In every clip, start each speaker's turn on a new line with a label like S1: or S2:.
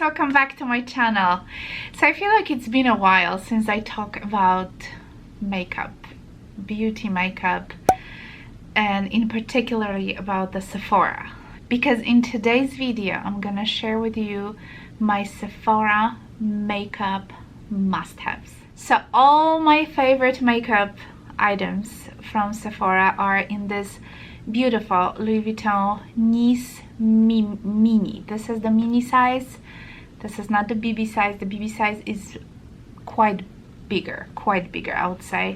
S1: welcome back to my channel. So I feel like it's been a while since I talk about makeup, beauty makeup, and in particularly about the Sephora, because in today's video I'm gonna share with you my Sephora makeup must-haves. So all my favorite makeup items from Sephora are in this beautiful Louis Vuitton Nice mini. This is the mini size. This is not the BB size. The BB size is quite bigger I would say,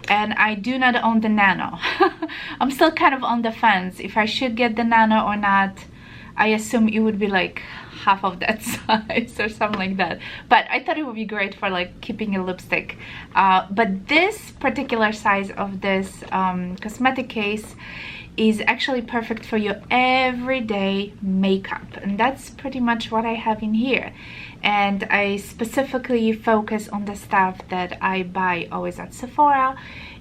S1: and I do not own the nano. I'm still kind of on the fence if I should get the nano or not. I assume it would be like half of that size or something like that, but I thought it would be great for like keeping a lipstick. But this particular size of this cosmetic case is actually perfect for your everyday makeup, and that's pretty much what I have in here. And I specifically focus on the stuff that I buy always at Sephora,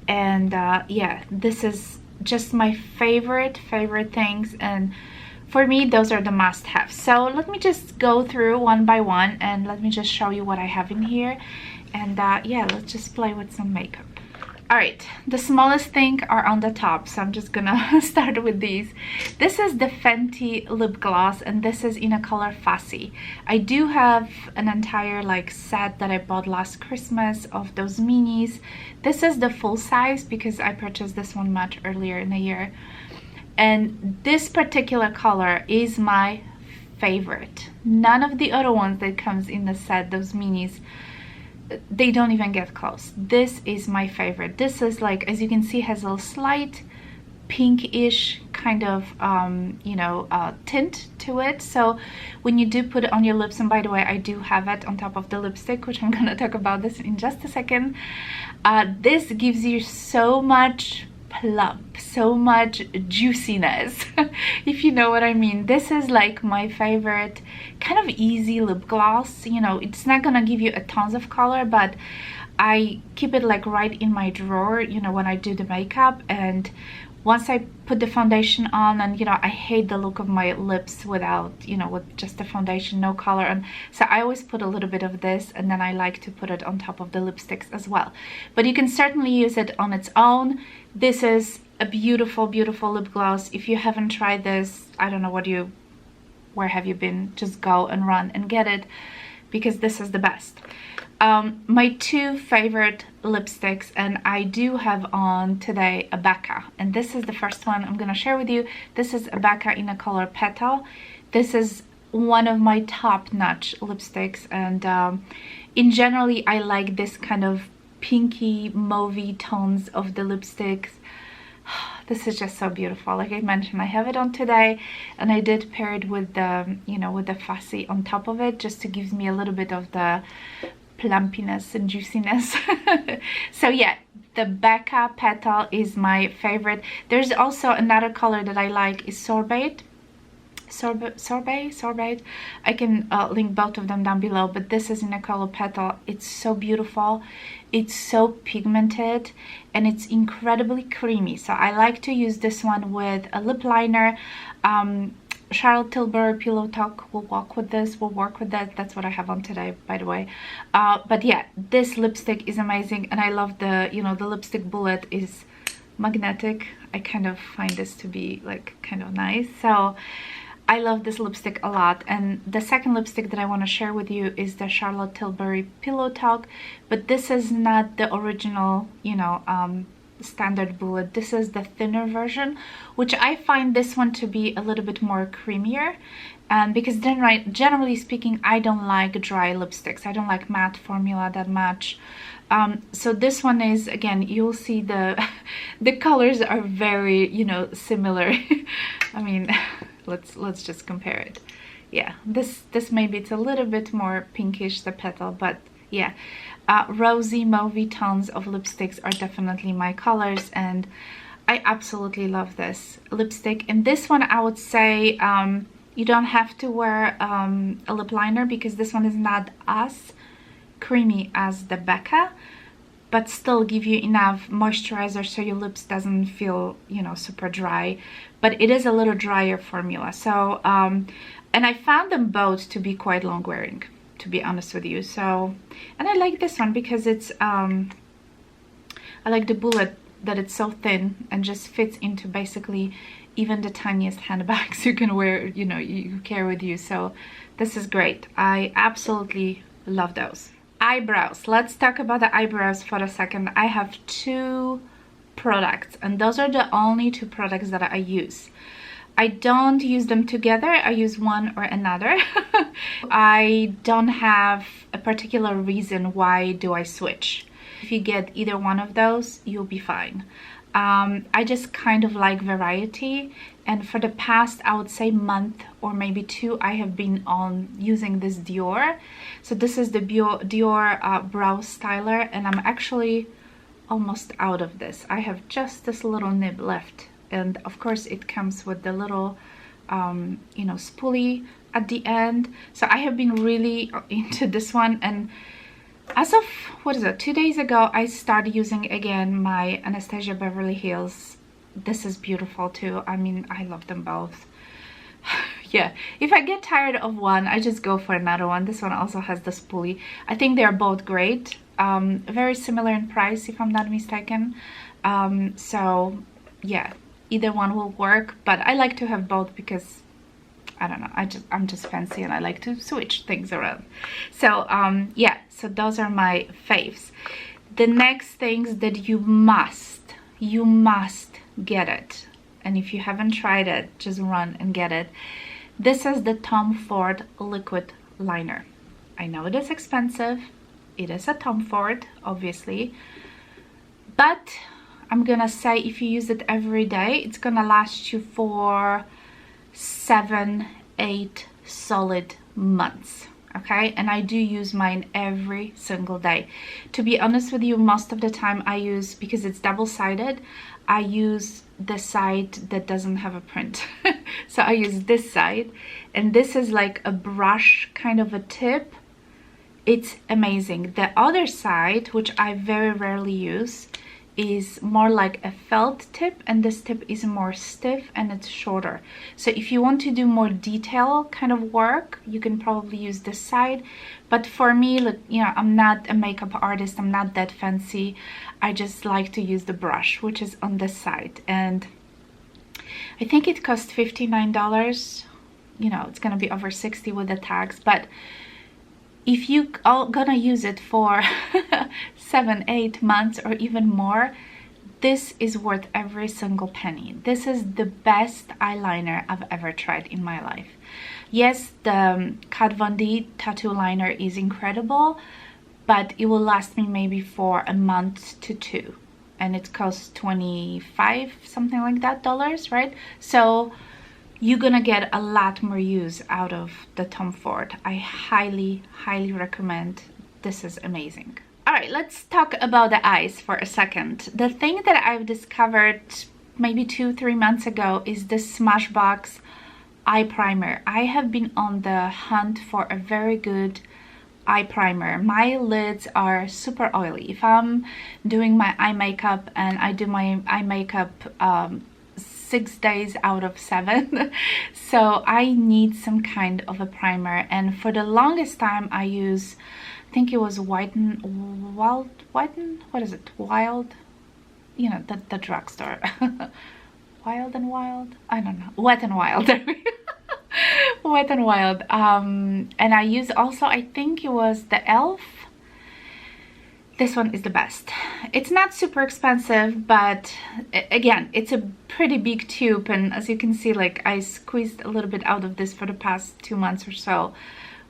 S1: and yeah, this is just my favorite things, and for me those are the must-haves. So let me just go through one by one and let me just show you what I have in here, and yeah, let's just play with some makeup. Alright, the smallest thing are on the top, so I'm just gonna start with these. This is the Fenty lip gloss, and this is in a color Fussy. I do have an entire like set that I bought last Christmas of those minis. This is the full size because I purchased this one much earlier in the year. And this particular color is my favorite. None of the other ones that comes in the set, those minis, they don't even get close. This is my favorite. This is like, as you can see, has a slight pinkish kind of you know, tint to it. So when you do put it on your lips, and by the way, I do have it on top of the lipstick, which I'm gonna talk about this in just a second, this gives you so much plump, so much juiciness, if you know what I mean. This is like my favorite kind of easy lip gloss. You know, it's not gonna give you a tons of color, but I keep it like right in my drawer, you know, when I do the makeup. And once I put the foundation on, and you know, I hate the look of my lips without, you know, with just the foundation, no color, and so I always put a little bit of this, and then I like to put it on top of the lipsticks as well. But you can certainly use it on its own. This is a beautiful lip gloss. If you haven't tried this, I don't know where have you been? Just go and run and get it, because this is the best. My two favorite lipsticks, and I do have on today a Becca, and this is the first one I'm gonna share with you. This is a Becca in a color Petal. This is one of my top-notch lipsticks, and in generally I like this kind of pinky mauvey tones of the lipsticks. This is just so beautiful. Like I mentioned, I have it on today, and I did pair it with the, you know, with the Fussy on top of it, just to give me a little bit of the plumpiness and juiciness. So yeah, the Becca Petal is my favorite. There's also another color that I like, is Sorbet. I can link both of them down below, but this is in a color Petal. It's so beautiful, it's so pigmented, and it's incredibly creamy. So I like to use this one with a lip liner. Charlotte Tilbury Pillow Talk will work with that. That's what I have on today, by the way. But yeah, this lipstick is amazing, and I love the, you know, the lipstick bullet is magnetic. I kind of find this to be like kind of nice, so I love this lipstick a lot. And the second lipstick that I want to share with you is the Charlotte Tilbury Pillow Talk, but this is not the original, you know, standard bullet. This is the thinner version, which I find this one to be a little bit more creamier, because then, generally speaking, I don't like dry lipsticks. I don't like matte formula that much. So this one is, again, you'll see the colors are very, you know, similar. I mean, let's just compare it. Yeah, this maybe it's a little bit more pinkish, the Petal, but yeah, rosy mauvey tones of lipsticks are definitely my colors, and I absolutely love this lipstick. And this one, I would say, you don't have to wear a lip liner, because this one is not as creamy as the Becca, but still give you enough moisturizer so your lips doesn't feel, you know, super dry. But it is a little drier formula, so And I found them both to be quite long wearing, to be honest with you. So, and I like this one because it's I like the bullet, that it's so thin and just fits into basically even the tiniest handbags you can wear, you know, you carry with you. So this is great. I absolutely love those. Eyebrows. Let's talk about the eyebrows for a second. I have 2 products, and those are the only 2 products that I use. I don't use them together. I use one or another. I don't have a particular reason why do I switch. If you get either one of those, you'll be fine. I just kind of like variety, and for the past, I would say month or maybe 2, I have been on using this Dior. So this is the Dior Brow Styler, and I'm actually almost out of this. I have just this little nib left, and of course it comes with the little you know, spoolie at the end. So I have been really into this one, and as of, what is it, 2 days ago, I started using again my Anastasia Beverly Hills. This is beautiful too. I mean, I love them both. Yeah, if I get tired of one, I just go for another one. This one also has the spoolie. I think they're both great. Very similar in price, if I'm not mistaken. So yeah, either one will work, but I like to have both because I don't know, I'm just fancy and I like to switch things around. So yeah, so those are my faves. The next things that you must get it, and if you haven't tried it, just run and get it. This is the Tom Ford liquid liner. I know it is expensive, it is a Tom Ford obviously, but I'm gonna say if you use it every day, it's gonna last you for 7-8 solid months. Okay, and I do use mine every single day. To be honest with you, most of the time I use, because it's double-sided, I use the side that doesn't have a print. So I use this side, and this is like a brush kind of a tip. It's amazing. The other side, which I very rarely use, is more like a felt tip, and this tip is more stiff and it's shorter. So if you want to do more detail kind of work, you can probably use this side. But for me, look, you know, I'm not a makeup artist, I'm not that fancy. I just like to use the brush, which is on this side, and I think it cost $59. You know, it's gonna be over 60 with the tax, but if you are gonna use it for 7-8 months or even more, this is worth every single penny. This is the best eyeliner I've ever tried in my life. Yes, the Kat Von D tattoo liner is incredible, but it will last me maybe for a month to 2, and it costs 25, something like that, dollars, right? So you're gonna get a lot more use out of the Tom Ford. I highly recommend. This is amazing. All right, let's talk about the eyes for a second. The thing that I've discovered maybe 2-3 months ago is this Smashbox eye primer. I have been on the hunt for a very good eye primer. My lids are super oily. If I'm doing my eye makeup, and I do my eye makeup 6 days out of 7, so I need some kind of a primer. And for the longest time I use, I think it was Wild, you know, the drugstore. Wild and Wild, I don't know, Wet and Wild. Wet and Wild. And I use also, I think it was the e.l.f. This one is the best. It's not super expensive, but again, it's a pretty big tube, and as you can see, like, I squeezed a little bit out of this for the past 2 months or so,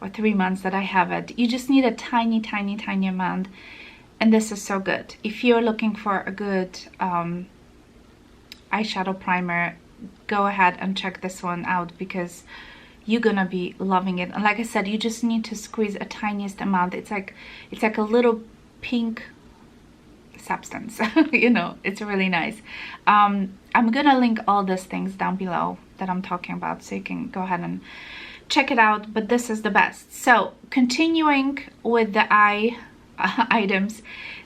S1: or 3 months that I have it. You just need a tiny amount, and this is so good. If you're looking for a good eyeshadow primer, go ahead and check this one out, because you're gonna be loving it. And like I said, you just need to squeeze a tiniest amount. It's like a little pink substance. You know, it's really nice. I'm gonna link all these things down below that I'm talking about, so you can go ahead and check it out, but this is the best. So continuing with the eye items,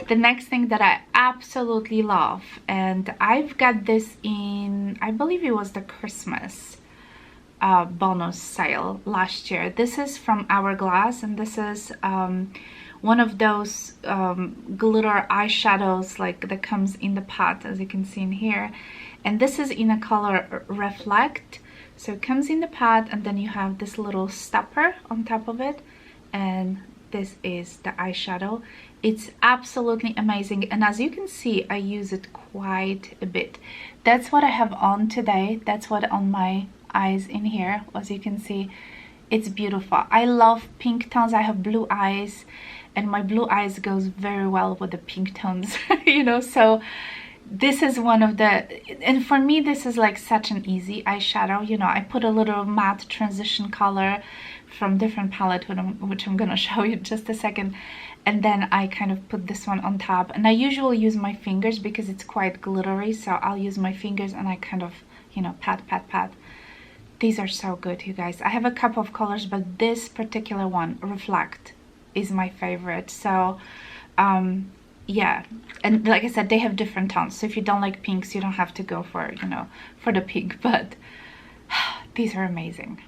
S1: the next thing that I absolutely love, and I've got this in, I believe it was the Christmas bonus sale last year. This is from Hourglass, and this is one of those glitter eyeshadows like that comes in the pot, as you can see in here. And this is in a color Reflect. So it comes in the pot, and then you have this little stopper on top of it, and this is the eyeshadow. It's absolutely amazing, and as you can see, I use it quite a bit. That's what I have on today. That's what on my eyes in here. As you can see, it's beautiful. I love pink tones. I have blue eyes, and my blue eyes goes very well with the pink tones, you know. So this is one of the, and for me this is like such an easy eyeshadow, you know. I put a little matte transition color from different palette, which I'm gonna show you in just a second, and then I kind of put this one on top. And I usually use my fingers because it's quite glittery, so I'll use my fingers and I kind of, you know, pat pat pat. These are so good, you guys. I have a couple of colors, but this particular one, Reflect, is my favorite. So yeah, and like I said, they have different tones, so if you don't like pinks, you don't have to go for, you know, for the pink, but these are amazing.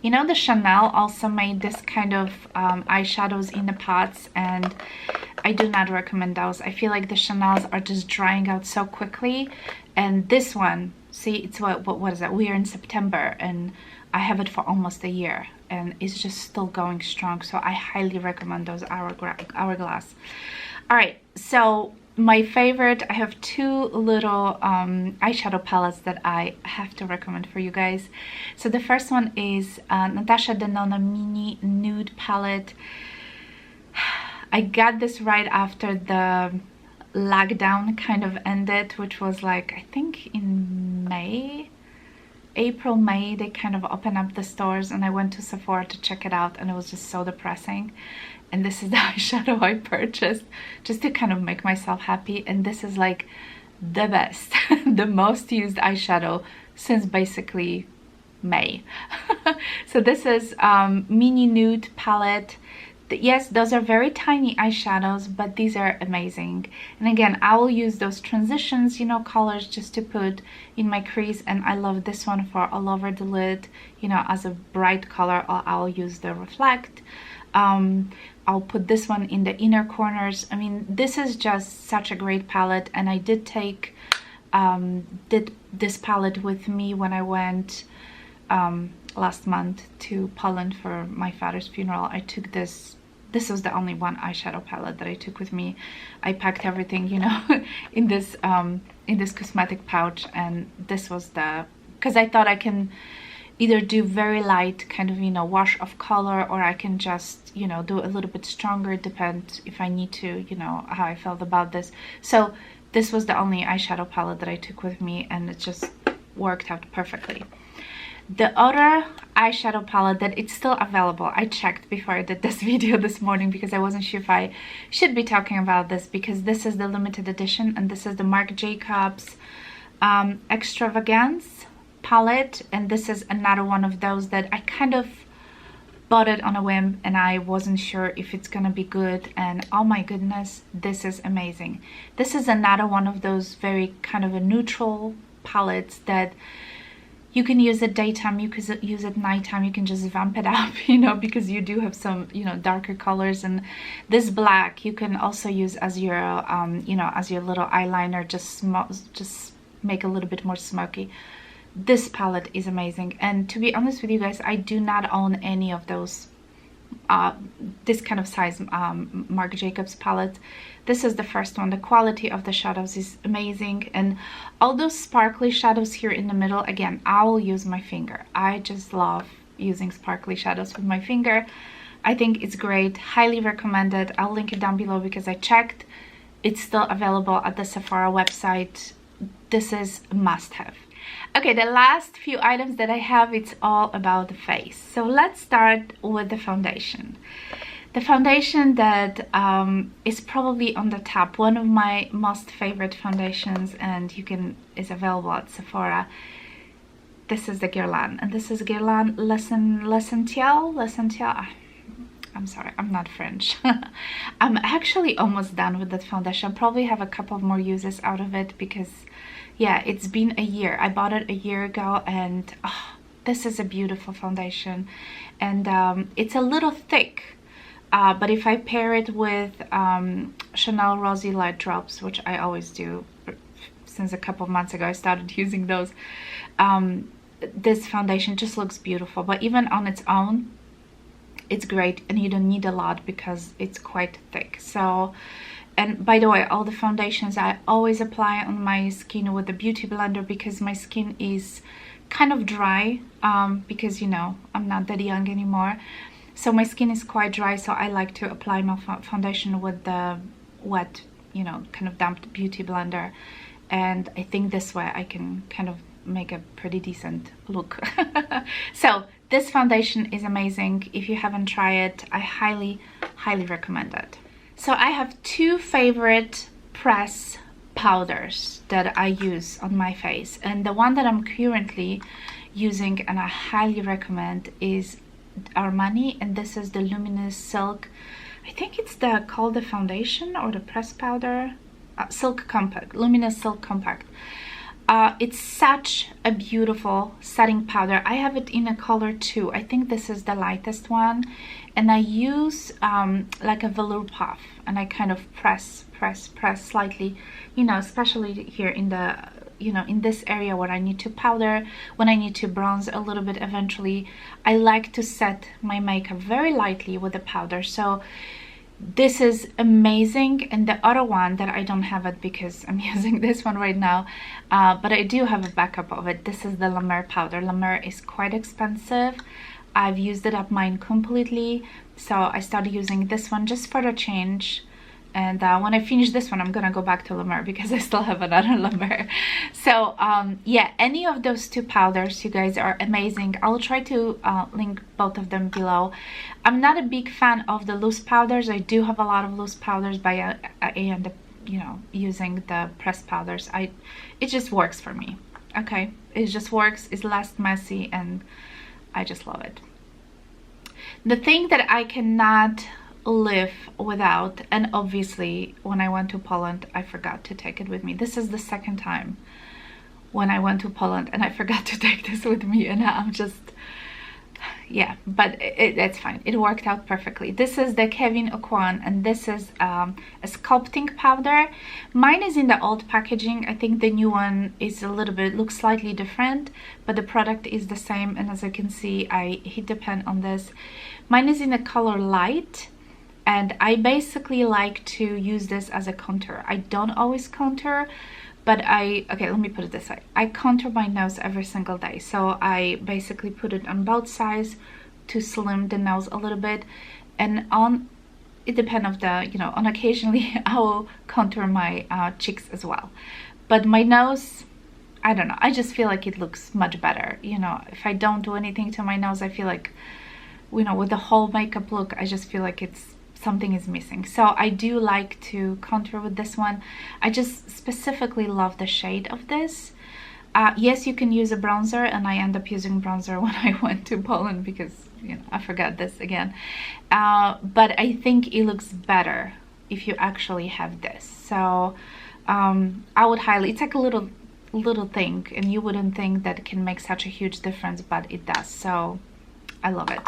S1: You know, the Chanel also made this kind of eyeshadows in the pots, and I do not recommend those. I feel like the Chanels are just drying out so quickly, and this one, see, it's what is that? We are in September, and I have it for almost a year, and it's just still going strong, so I highly recommend those Hourglass. All right, so my favorite, I have two little eyeshadow palettes that I have to recommend for you guys. So the first one is Natasha Denona Mini Nude Palette. I got this right after the lockdown kind of ended, which was like, I think in May, April, May, they kind of opened up the stores, and I went to Sephora to check it out, and it was just so depressing. And this is the eyeshadow I purchased just to kind of make myself happy, and this is like the best the most used eyeshadow since basically May. So this is Mini Nude Palette. Yes, those are very tiny eyeshadows, but these are amazing. And again, I will use those transitions, you know, colors just to put in my crease. And I love this one for all over the lid, you know, as a bright color. I'll use the Reflect. I'll put this one in the inner corners. I mean, this is just such a great palette, and I did take this palette with me when I went last month to Poland for my father's funeral. I took this. This was the only one eyeshadow palette that I took with me. I packed everything, you know, in this cosmetic pouch, and this was because I thought I can either do very light kind of, you know, wash of color, or I can just, you know, do a little bit stronger, depend if I need to, you know, how I felt about this. So this was the only eyeshadow palette that I took with me, and it just worked out perfectly. The other eyeshadow palette that it's still available, I checked before I did this video this morning because I wasn't sure if I should be talking about this, because this is the limited edition, and this is the Marc Jacobs Extravagance palette, and this is another one of those that I kind of bought it on a whim, and I wasn't sure if it's gonna be good, and oh my goodness, this is amazing. This is another one of those very kind of a neutral palettes that you can use it daytime, you can use it nighttime, you can just vamp it up, you know, because you do have some, you know, darker colors. And this black you can also use as your you know, as your little eyeliner, just make a little bit more smoky. This palette is amazing, and to be honest with you guys, I do not own any of those this kind of size Marc Jacobs palette. This is the first one. The quality of the shadows is amazing, and all those sparkly shadows here in the middle, again, I will use my finger. I just love using sparkly shadows with my finger. I think it's great, highly recommended. I'll link it down below because I checked. It's still available at the Sephora website. This is a must-have. Okay, the last few items that I have, it's all about the face. So let's start with the foundation. The foundation that is probably on the top, one of my most favorite foundations, and is available at Sephora. This is the Guerlain, and this is Guerlain L'Essentiel. I'm sorry, I'm not French. I'm actually almost done with that foundation. I'll probably have a couple more uses out of it because, yeah, it's been a year. I bought it a year ago, and oh, This is a beautiful foundation, and it's a little thick, but if I pair it with Chanel Rosy Light Drops, which I always do, since a couple of months ago I started using those, this foundation just looks beautiful. But even on its own, it's great, and you don't need a lot because it's quite thick. So, and by the way, all the foundations I always apply on my skin with the beauty blender, because my skin is kind of dry, because, you know, I'm not that young anymore, so my skin is quite dry. So I like to apply my foundation with the wet, you know, kind of damped beauty blender, and I think this way I can kind of make a pretty decent look. So this foundation is amazing. If you haven't tried it, I highly recommend it. So I have two favorite press powders that I use on my face, and the one that I'm currently using and I highly recommend is Armani, and this is the Luminous Silk. I think it's called the foundation or the press powder, Silk Compact, Luminous Silk Compact. It's such a beautiful setting powder. I have it in a color 2. I think this is the lightest one, and I use like a velour puff, and I kind of press slightly, you know, especially here in the, you know, in this area where I need to powder, when I need to bronze a little bit eventually. I like to set my makeup very lightly with the powder. So this is amazing. And the other one that I don't have it because I'm using this one right now, but I do have a backup of it. This is the La Mer powder. La Mer is quite expensive. I've used it up mine completely, so I started using this one just for the change. And when I finish this one, I'm gonna go back to La Mer because I still have another La Mer. So yeah, any of those two powders, you guys, are amazing. I'll try to link both of them below. I'm not a big fan of the loose powders. I do have a lot of loose powders, but I end up, you know, using the pressed powders. It just works for me. Okay, it just works. It's less messy, and I just love it. The thing that I cannot live without, and obviously when I went to Poland I forgot to take it with me. This is the second time when I went to Poland and I forgot to take this with me, and I'm just, yeah, but it's fine. It worked out perfectly. This is the Kevyn Aucoin, and this is a sculpting powder. Mine is in the old packaging. I think the new one is a little bit, looks slightly different, but the product is the same. And as you can see, I hit the pen on this. Mine is in the color Light, and I basically like to use this as a contour. I don't always contour, but okay, let me put it this way. I contour my nose every single day. So I basically put it on both sides to slim the nose a little bit. And it depends on the, you know, on occasionally I will contour my cheeks as well. But my nose, I don't know, I just feel like it looks much better. You know, if I don't do anything to my nose, I feel like, you know, with the whole makeup look, I just feel like something is missing. So I do like to contour with this one. I just specifically love the shade of this. Yes, you can use a bronzer, and I end up using bronzer when I went to Poland because, you know, I forgot this again. But I think it looks better if you actually have this. So I would highly, it's like a little thing, and you wouldn't think that it can make such a huge difference, but it does. So I love it.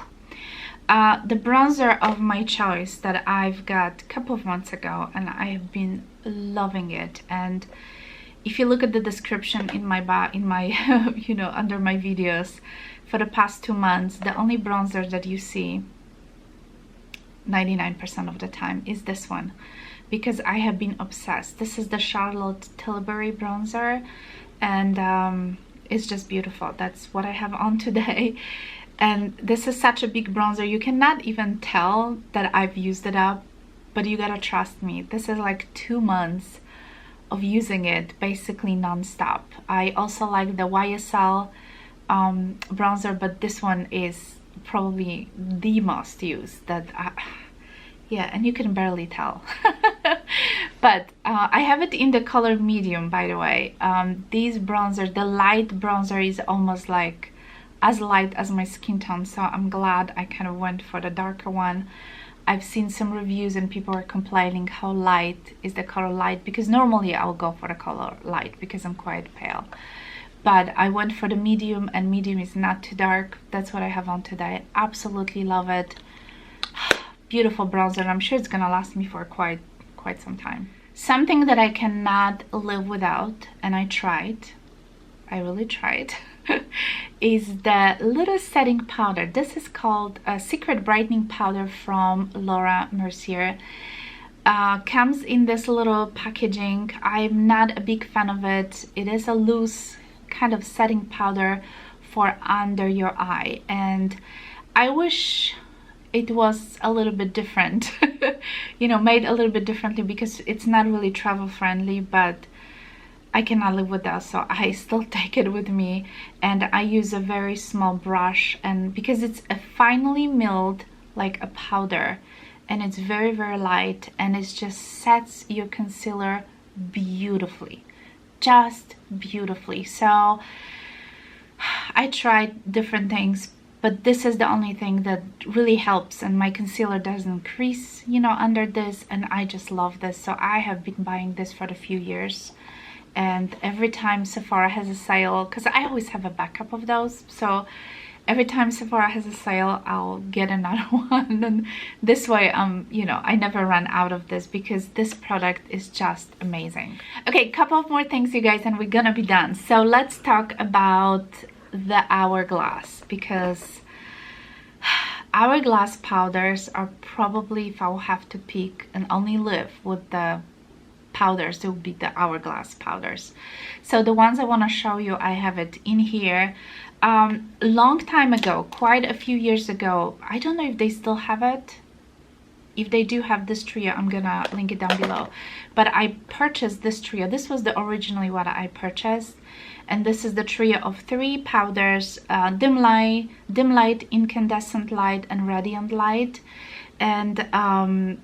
S1: The bronzer of my choice that I've got a couple of months ago, and I have been loving it. And if you look at the description in my you know, under my videos for the past 2 months, the only bronzer that you see 99% of the time is this one, because I have been obsessed. This is the Charlotte Tilbury bronzer, and it's just beautiful. That's what I have on today. And this is such a big bronzer, you cannot even tell that I've used it up, but you gotta trust me. This is like 2 months of using it basically non-stop. I also like the YSL bronzer, but this one is probably the most used. Yeah, and you can barely tell. But I have it in the color medium, by the way. These bronzers, the light bronzer is almost like as light as my skin tone, so I'm glad I kind of went for the darker one. I've seen some reviews and people are complaining how light is the color Light, because normally I'll go for the color Light because I'm quite pale. but I went for the medium, and medium is not too dark. That's what I have on today. Absolutely love it. Beautiful bronzer. I'm sure it's gonna last me for quite some time. Something that I cannot live without, and I really tried, is the little setting powder. This is called a Secret Brightening Powder from Laura Mercier. Comes in this little packaging. I'm not a big fan of it. It is a loose kind of setting powder for under your eye, and I wish it was a little bit different, you know, made a little bit differently, because it's not really travel friendly, but I cannot live with that, so I still take it with me. And I use a very small brush, and because it's a finely milled like a powder, and it's very light, and it just sets your concealer beautifully, just beautifully. So I tried different things, but this is the only thing that really helps, and my concealer doesn't crease, you know, under this, and I just love this. So I have been buying this for a few years, and every time Sephora has a sale, because I always have a backup of those, so every time Sephora has a sale, I'll get another one, and this way, you know, I never run out of this, because this product is just amazing. Okay, couple of more things, you guys, and we're gonna be done. So let's talk about the Hourglass, because Hourglass powders are probably, if I will have to pick and only live with the powders, it would be the Hourglass powders. So the ones I want to show you, I have it in here. Long time ago, quite a few years ago, I don't know if they still have it. If they do have this trio, I'm gonna link it down below, but I purchased this trio. This was the originally what I purchased, and this is the trio of 3 powders: dim light, incandescent light, and radiant light. And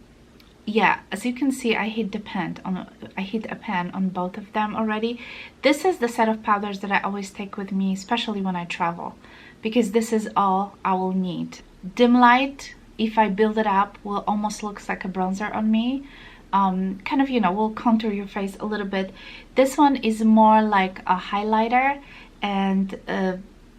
S1: yeah, as you can see, I hit a pan on both of them already. This is the set of powders that I always take with me, especially when I travel, because this is all I will need. Dim light, if I build it up, will almost looks like a bronzer on me. Kind of, you know, will contour your face a little bit. This one is more like a highlighter, and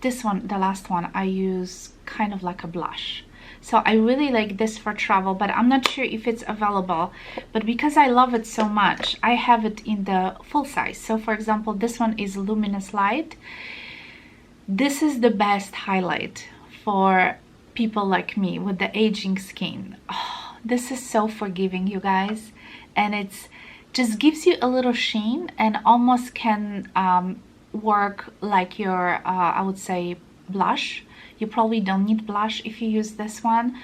S1: this one, the last one, I use kind of like a blush. So I really like this for travel, but I'm not sure if it's available. But because I love it so much, I have it in the full size. So for example, this one is Luminous Light. This is the best highlight for people like me with the aging skin. Oh, this is so forgiving, you guys, and it's just gives you a little sheen, and almost can work like your I would say blush. You probably don't need blush if you use this one.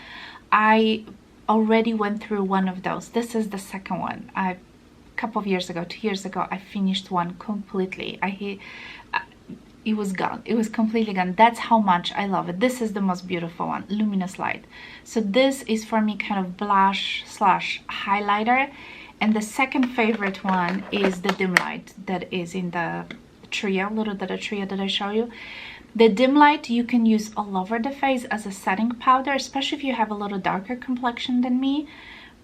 S1: I already went through one of those. This is the second one. A couple of years ago, 2 years ago, I finished one completely. It was gone. It was completely gone. That's how much I love it. This is the most beautiful one, Luminous Light. So this is for me kind of blush slash highlighter. And the second favorite one is the Dim Light that is in the trio, the trio that I show you. The Dim Light you can use all over the face as a setting powder, especially if you have a little darker complexion than me.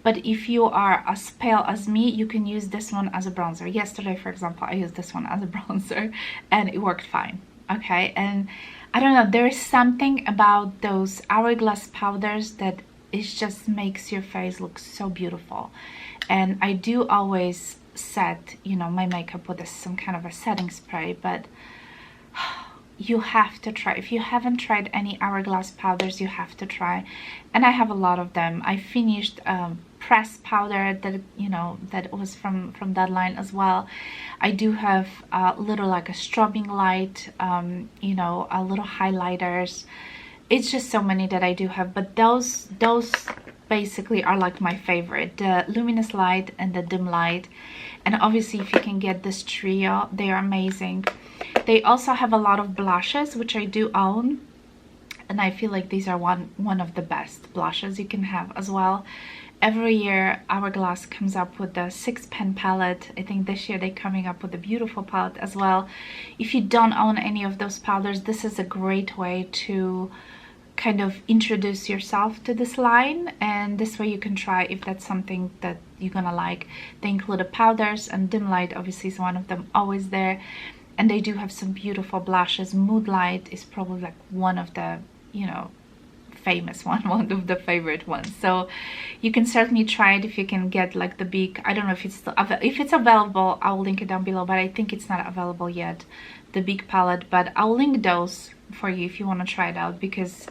S1: But if you are as pale as me, you can use this one as a bronzer. Yesterday, for example, I used this one as a bronzer, and it worked fine. Okay, and I don't know, there is something about those Hourglass powders that it just makes your face look so beautiful. And I do always set, you know, my makeup with some kind of a setting spray, but you have to try. If you haven't tried any Hourglass powders, you have to try. And I have a lot of them. I finished pressed powder that, you know, that was from that line as well. I do have a little like a strobing light, you know, a little highlighters. It's just so many that I do have, but those basically are like my favorite, the Luminous Light and the Dim Light. And obviously if you can get this trio, they are amazing. They also have a lot of blushes, which I do own, and I feel like these are one of the best blushes you can have as well. Every year Hourglass comes up with the 6-pen palette. I think this year they're coming up with a beautiful palette as well. If you don't own any of those powders, this is a great way to kind of introduce yourself to this line, and this way you can try if that's something that you're gonna like. They include the powders, and Dim Light obviously is one of them, always there. And they do have some beautiful blushes. Moonlight is probably like one of the, you know, famous one of the favorite ones. So you can certainly try it if you can get like the big, I don't know if it's still if it's available, I'll link it down below, but I think it's not available yet, the big palette. But I'll link those for you if you want to try it out, because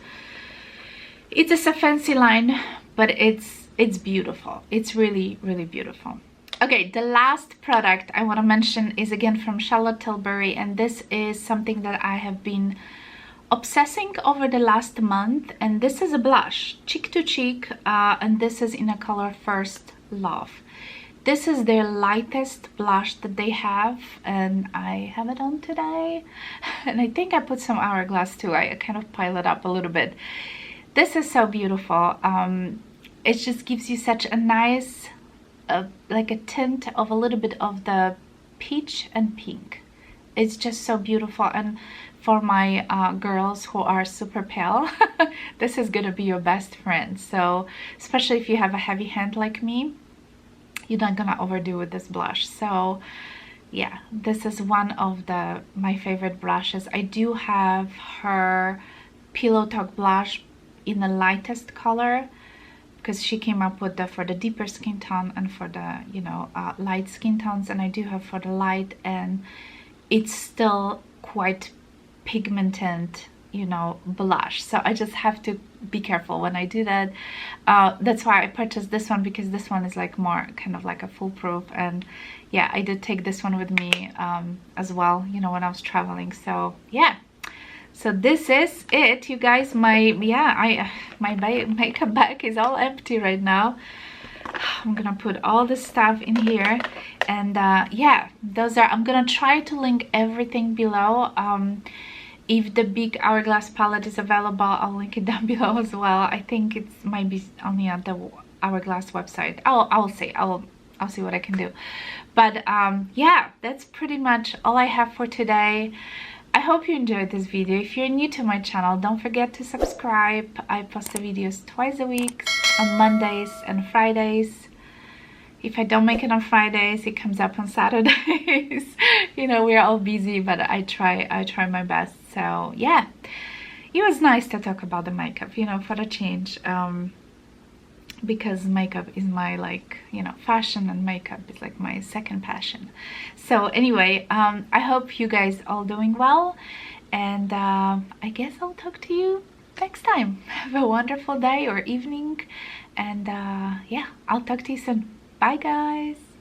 S1: it's a fancy line, but it's beautiful. It's really, really beautiful. Okay, the last product I want to mention is again from Charlotte Tilbury, and this is something that I have been obsessing over the last month, and this is a blush, Cheek to Cheek, and this is in a color First Love. This is their lightest blush that they have, and I have it on today, and I think I put some Hourglass too. I kind of pile it up a little bit. This is so beautiful. It just gives you such a nice like a tint of a little bit of the peach and pink. It's just so beautiful. And for my girls who are super pale, this is gonna be your best friend. So especially if you have a heavy hand like me, you're not gonna overdo with this blush. So yeah, this is one of my favorite blushes. I do have her Pillow Talk blush in the lightest color, because she came up with for the deeper skin tone and for the, you know, light skin tones, and I do have for the light, and it's still quite pigmented, you know, blush. So I just have to be careful when I do that. That's why I purchased this one, because this one is like more kind of like a foolproof. And yeah, I did take this one with me as well, you know, when I was traveling. So yeah, so this is it, you guys. My makeup bag is all empty right now. I'm gonna put all this stuff in here, and yeah, those are, I'm gonna try to link everything below. If the big Hourglass palette is available, I'll link it down below as well. I think it might be only on the Hourglass website. I'll see what I can do. But yeah, that's pretty much all I have for today. I hope you enjoyed this video. If you're new to my channel, don't forget to subscribe. I post the videos twice a week, on Mondays and Fridays. If I don't make it on Fridays, it comes up on Saturdays. You know, we're all busy, but I try my best. So yeah, it was nice to talk about the makeup, you know, for a change. Because makeup is my, like, you know, fashion and makeup is like my second passion. So anyway, I hope you guys all doing well, and I guess I'll talk to you next time. Have a wonderful day or evening, and yeah, I'll talk to you soon. Bye guys.